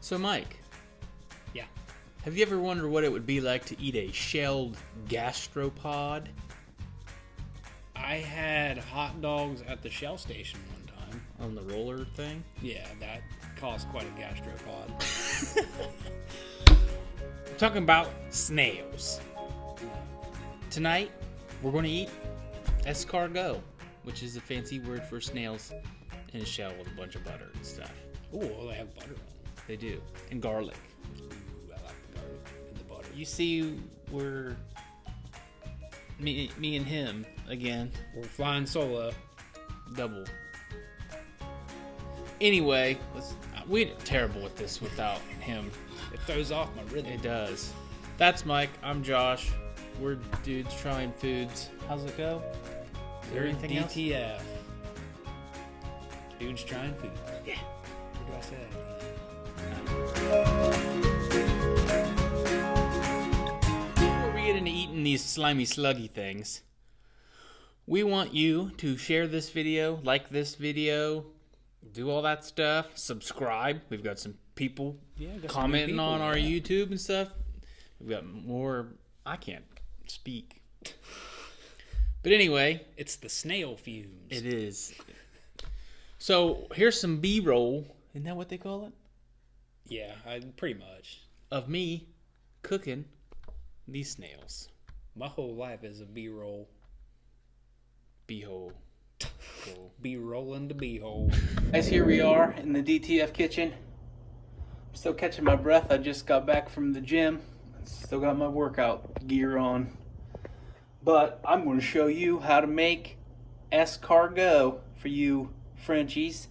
So Mike, Yeah. have you ever wondered what it would be like to eat a shelled gastropod? I had hot dogs at the Shell station one time. On the roller thing? Yeah, that cost quite a gastropod. I'm talking about snails. Tonight, we're going to eat escargot, which is a fancy word for snails in a shell with a bunch of butter and stuff. Ooh, well, they have butter on them. They do. And garlic. Ooh, I like the garlic and the butter. You see, we're... Me and him, again. We're flying solo. Double. Anyway, we're terrible at this without him. It throws off my rhythm. It does. That's Mike. I'm Josh. We're dudes trying foods. How's it go? Is there anything else? DTF. Dudes trying food. Yeah. What do I say? Before we get into eating these slimy sluggy things, we want you to share this video, like this video, do all that stuff, subscribe. We've got some people commenting on our YouTube and stuff. We've got more. I can't speak. But anyway, It's the snail fumes. it is. So here's some B-roll. Isn't that what they call it? Yeah, pretty much. Of me cooking these snails. My whole life is a B-roll. B-hole. B-rolling the B-hole. Guys, here we are in the DTF kitchen. I'm still catching my breath. I just got back from the gym. Still got my workout gear on. But I'm going to show you how to make escargot for you Frenchies.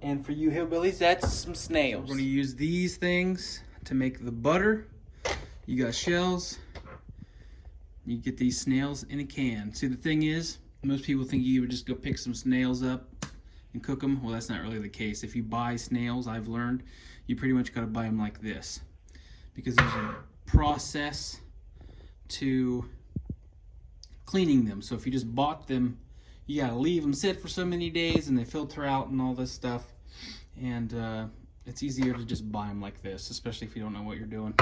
And for you hillbillies, that's some snails. We're going to use these things to make the butter. You got shells. You get these snails in a can. See, the thing is, most people think you would just go pick some snails up and cook them. Well, that's not really the case. If you buy snails, I've learned, you pretty much got to buy them like this. Because there's a process to cleaning them. So if you just bought them, you got to leave them sit for so many days and they filter out and all this stuff. And it's easier to just buy them like this, especially if you don't know what you're doing.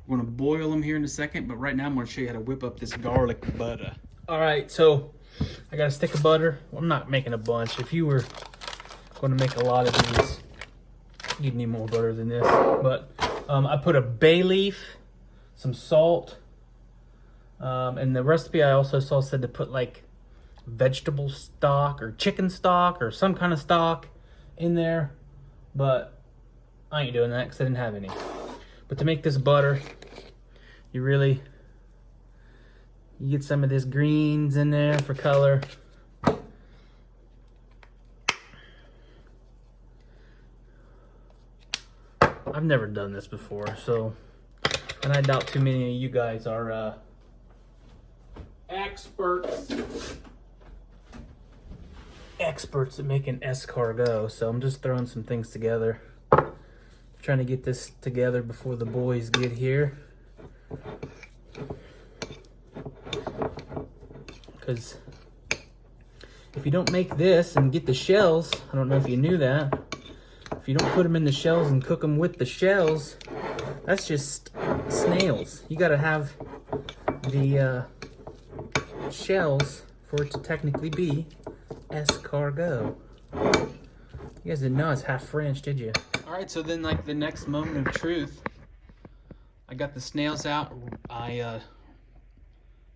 We're going to boil them here in a second, but right now I'm going to show you how to whip up this garlic butter. Alright, so I got a stick of butter. Well, I'm not making a bunch. If you were going to make a lot of these, you'd need more butter than this. But I put a bay leaf, some salt, and the recipe I also saw said to put like vegetable stock or chicken stock or some kind of stock in there. But I ain't doing that because I didn't have any. But to make this butter, you get some of this greens in there for color. I've never done this before, so, and I doubt too many of you guys are experts at making escargot. So I'm just throwing some things together, trying to get this together before the boys get here. Because if you don't make this and get the shells, I don't know if you knew that, if you don't put them in the shells and cook them with the shells, that's just snails. You gotta have the shells for it to technically be escargot. You guys didn't know it's half French, did you? Alright, so then like the next moment of truth, I got the snails out. I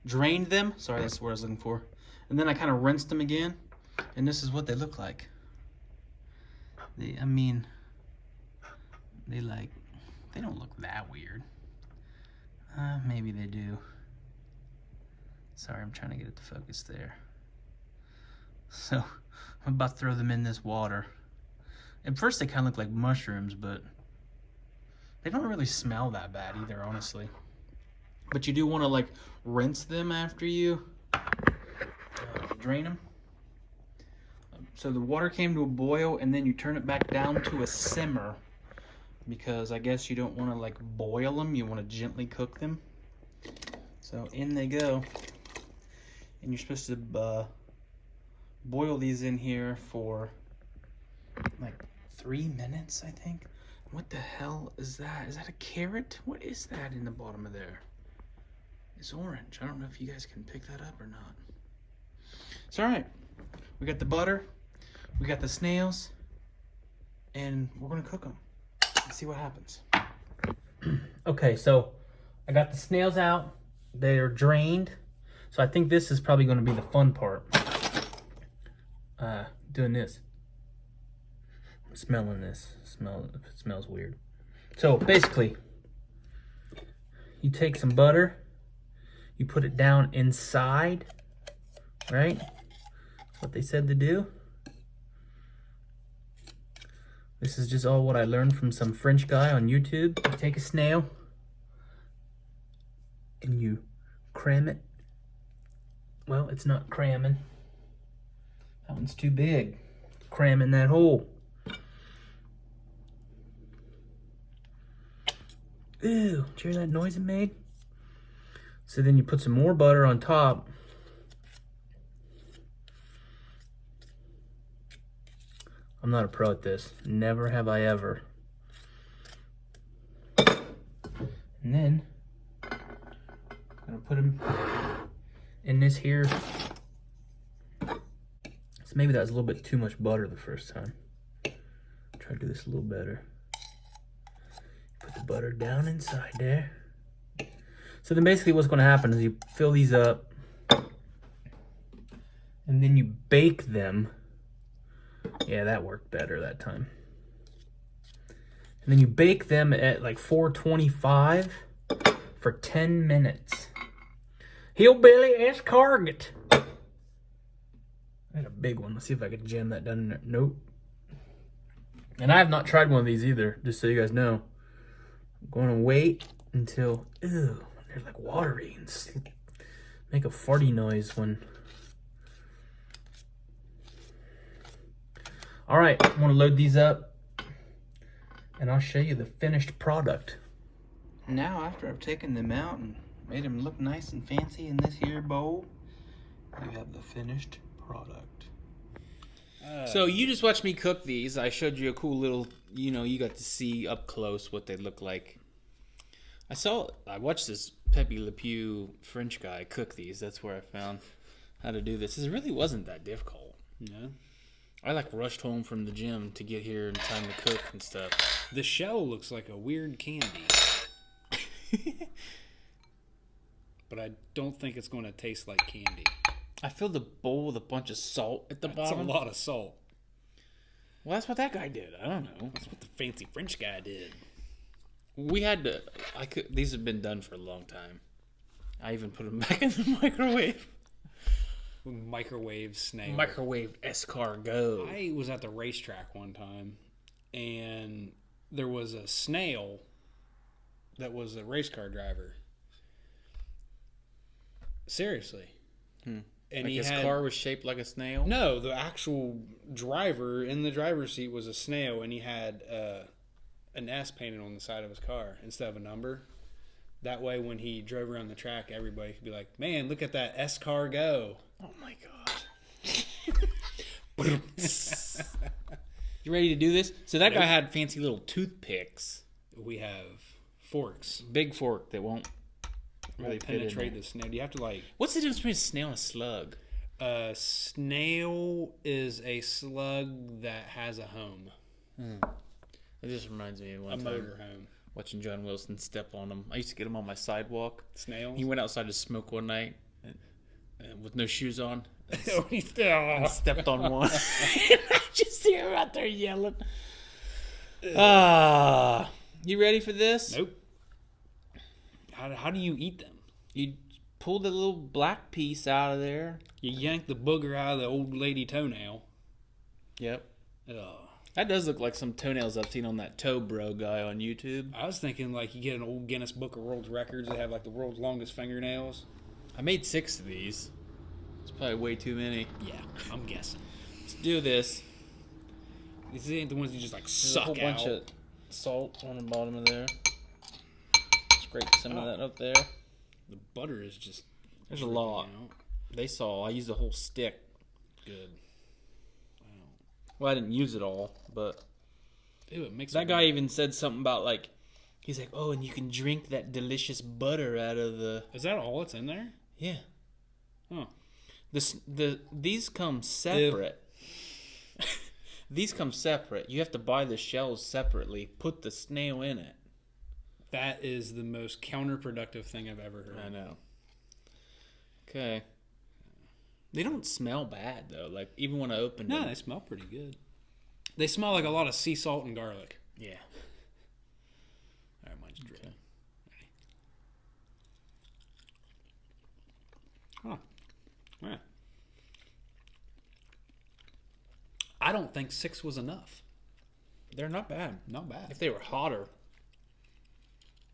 drained them. Sorry, that's what I was looking for. And then I kind of rinsed them again. And this is what they look like. They don't look that weird. Maybe they do. Sorry, I'm trying to get it to focus there. So, I'm about to throw them in this water. At first they kind of look like mushrooms, but they don't really smell that bad either, honestly. But you do want to like rinse them after you drain them. So the water came to a boil and then you turn it back down to a simmer, because I guess you don't want to like boil them, you want to gently cook them. So in they go. And you're supposed to boil these in here for like 3 minutes, I think. What the hell is that? Is that a carrot? What is that in the bottom of there? It's orange. I don't know if you guys can pick that up or not. It's all right. We got the butter. We got the snails. And we're going to cook them. Let's see what happens. Okay, so I got the snails out. They're drained. So I think this is probably going to be the fun part. Doing this. I'm smelling this. It smells weird. So basically, you take some butter. You put it down inside. Right? That's what they said to do. This is just all what I learned from some French guy on YouTube. You take a snail and you cram it. Well, it's not cramming. That one's too big. Cram in that hole. Ew, did you hear that noise it made? So then you put some more butter on top. I'm not a pro at this. Never have I ever. And then I'm gonna put them in this here. So maybe that was a little bit too much butter the first time. Try to do this a little better. Put the butter down inside there. So then basically what's gonna happen is you fill these up and then you bake them. Yeah, that worked better that time. And then you bake them at like 425 for 10 minutes. Hillbilly escargot. I had a big one. Let's see if I can jam that down in there. Nope. And I have not tried one of these either, just so you guys know. I'm going to wait until, ew, they're like watery and make a farty noise when. All right, I'm gonna load these up and I'll show you the finished product. Now, after I've taken them out and made them look nice and fancy in this here bowl, you have the finished product. So you just watched me cook these. I showed you a cool little, you got to see up close what they look like. I watched this Pepe Le Pew French guy cook these. That's where I found how to do this. It really wasn't that difficult. No. I rushed home from the gym to get here in time to cook and stuff. The shell looks like a weird candy. But I don't think it's going to taste like candy. I filled the bowl with a bunch of salt at the bottom. That's a lot of salt. Well, that's what that guy did. I don't know. That's what the fancy French guy did. We had to. These have been done for a long time. I even put them back in the microwave. Microwave snail. Microwave escargot. I was at the racetrack one time, and there was a snail that was a race car driver. Seriously. And his car was shaped like a snail? No, the actual driver in the driver's seat was a snail, and he had an S painted on the side of his car instead of a number. That way, when he drove around the track, everybody could be like, man, look at that escargot. Oh my god. You ready to do this? So that guy had fancy little toothpicks. We have forks. Big fork that won't really penetrate the snail. You have to What's the difference between a snail and a slug? A snail is a slug that has a home. It just reminds me of one A time motor home. watching John Wilson step on them. I used to get him on my sidewalk. Snails? He went outside to smoke one night with no shoes on. Oh, And stepped on one. And I just hear him out there yelling. You ready for this? Nope. How do you eat them? You pull the little black piece out of there. You yank the booger out of the old lady toenail. Yep. Ugh. That does look like some toenails I've seen on that Toe Bro guy on YouTube. I was thinking you get an old Guinness Book of World Records that have the world's longest fingernails. I made 6 of these. It's probably way too many. Yeah, I'm guessing. Let's do this. These ain't the ones you just There's suck a whole out. bunch of salt on the bottom of there. Scrape some of that up there. The butter is just. There's a lot. Out. They saw. I used a whole stick. Good. Well, I didn't use it all, but Ew, it makes That guy even said something about like, he's like, oh, and you can drink that delicious butter out of the. Is that all that's in there? Yeah. Oh. These come separate. These come separate. You have to buy the shells separately. Put the snail in it. That is the most counterproductive thing I've ever heard. I know. Okay. They don't smell bad though. Like even when I opened them. No, they smell pretty good. They smell like a lot of sea salt and garlic. Yeah. All right, mine's dripping. Huh. Yeah. I don't think 6 was enough. They're not bad. Not bad. If they were hotter,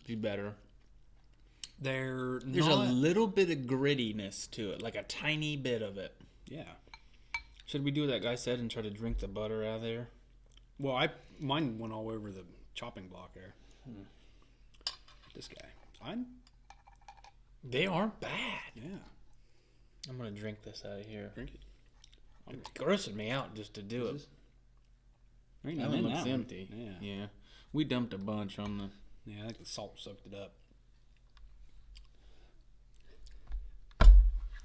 it'd be better. There's There's a little bit of grittiness to it, like a tiny bit of it. Yeah. Should we do what that guy said and try to drink the butter out of there? Well, mine went all over the chopping block there. This guy. They aren't bad. Yeah. I'm gonna drink this out of here. Drink it. It's grossing me out just to do it. Ain't That nothing one in looks that one. empty. Yeah. We dumped a bunch on the. Yeah, I think the salt soaked it up.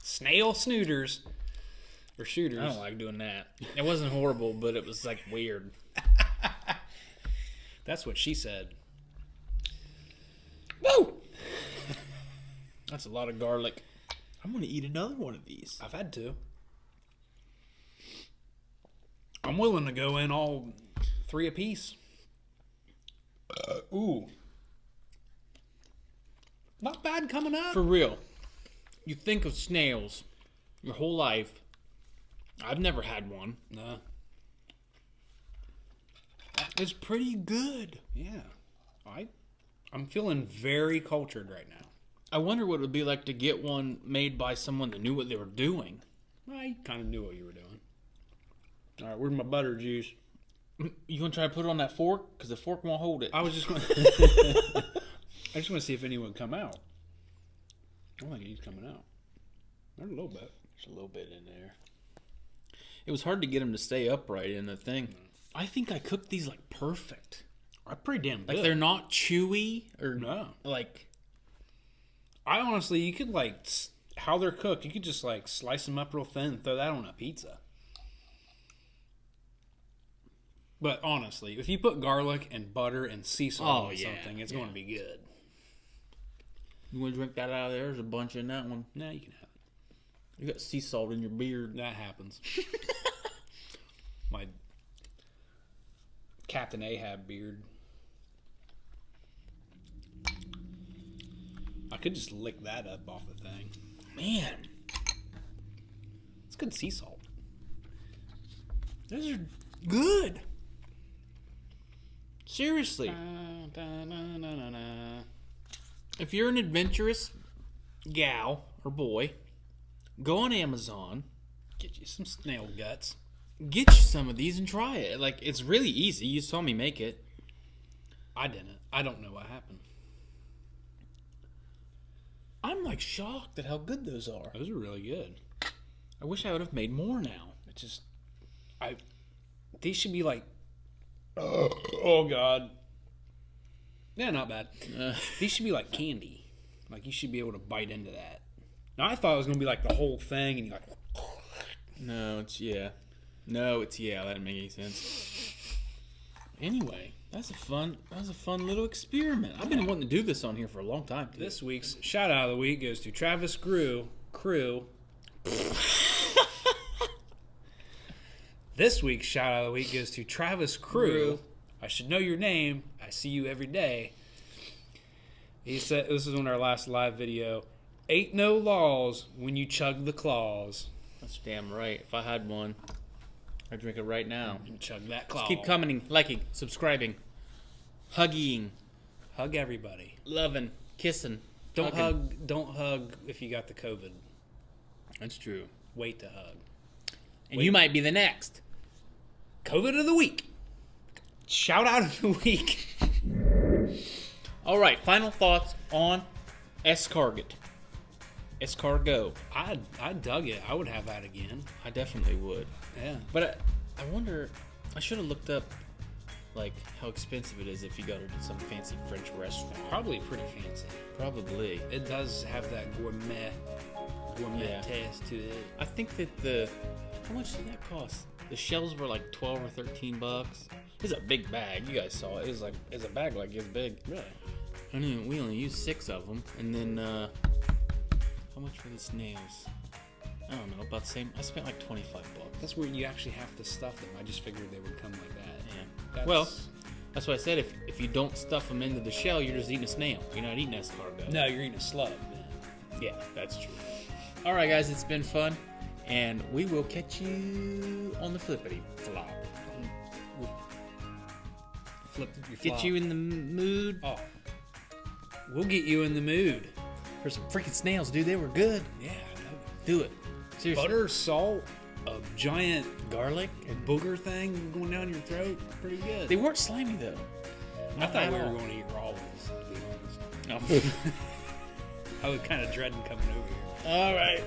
Snail snooters. Or shooters. I don't like doing that. It wasn't horrible, but it was like weird. That's what she said. Woo! That's a lot of garlic. I'm gonna eat another one of these. I've had to. I'm willing to go in all 3 apiece. Ooh. Not bad coming up. For real. You think of snails your whole life. I've never had one. No. It's pretty good. Yeah. I'm feeling very cultured right now. I wonder what it would be like to get one made by someone that knew what they were doing. I kind of knew what you were doing. All right, where's my butter juice? You gonna try to put it on that fork? Because the fork won't hold it. I was just going I just want to see if anyone would come out. I don't think he's coming out. There's a little bit. There's a little bit in there. It was hard to get them to stay upright in the thing. I think I cooked these like perfect. That's pretty damn good. Like they're not chewy or No. like. I honestly, you could like, how they're cooked, you could just like slice them up real thin and throw that on a pizza. But honestly, if you put garlic and butter and sea salt on something, it's going to be good. You want to drink that out of there? There's a bunch in that one. No, you can have it. You got sea salt in your beard. That happens. My Captain Ahab beard. I could just lick that up off the thing. Man, It's good sea salt. those are good. Seriously. If you're an adventurous gal or boy, go on Amazon, Get you some snail guts. get you some of these and try it. Like, it's really easy. You saw me make it. I didn't. I don't know what happened. I'm like shocked at how good those are. Those are really good. I wish I would have made more now. It's just, these should be like, oh God. Yeah, not bad. These should be like candy. Like you should be able to bite into that. Now I thought it was gonna be like the whole thing, and you like. No, it's yeah. No, it's yeah. That didn't make any sense. Anyway, that's a fun little experiment. I've been wanting to do this on here for a long time. Too. This week's shout out of the week goes to Travis Crew. This week's shout out of the week goes to Travis Crew. I should know your name. I see you every day. He said, this is on our last live video. Ain't no laws when you chug the claws. That's damn right. If I had one, I'd drink it right now. You chug that claw. Keep commenting, liking, subscribing, hugging, Hug everybody. loving, kissing. Don't hugging. Don't hug if you got the COVID. That's true. Wait to hug. And you might be the next. COVID of the week. Shout out of the week. All right, final thoughts on escargot. Escargot. I dug it. I would have that again. I definitely would. Yeah. But I wonder, I should have looked up like how expensive it is if you go to some fancy French restaurant. Probably pretty fancy. Probably. It does have that gourmet Yeah. taste to it. I think that how much did that cost? The shells were like $12 or $13. It's a big bag. You guys saw it. It's a bag like this big. Really? I mean, we only used 6 of them, and then how much for the snails? I don't know, about the same. I spent like $25. That's where you actually have to stuff them. I just figured they would come like that. Yeah. Well, that's why I said if you don't stuff them into the shell, you're just eating a snail. You're not eating escargot. No, you're eating a slug, man. Yeah, that's true. All right, guys, it's been fun, and we will catch you on the flippity flop. Get you in the mood. Oh, we'll get you in the mood For some freaking snails, dude. They were good. Yeah, I know. Do it. Seriously. Butter, salt, a giant Garlic. booger thing going down your throat. Pretty good. They weren't slimy, though. I thought we were all. going to eat raw ones, to be honest. No. I was kind of dreading coming over here. All right.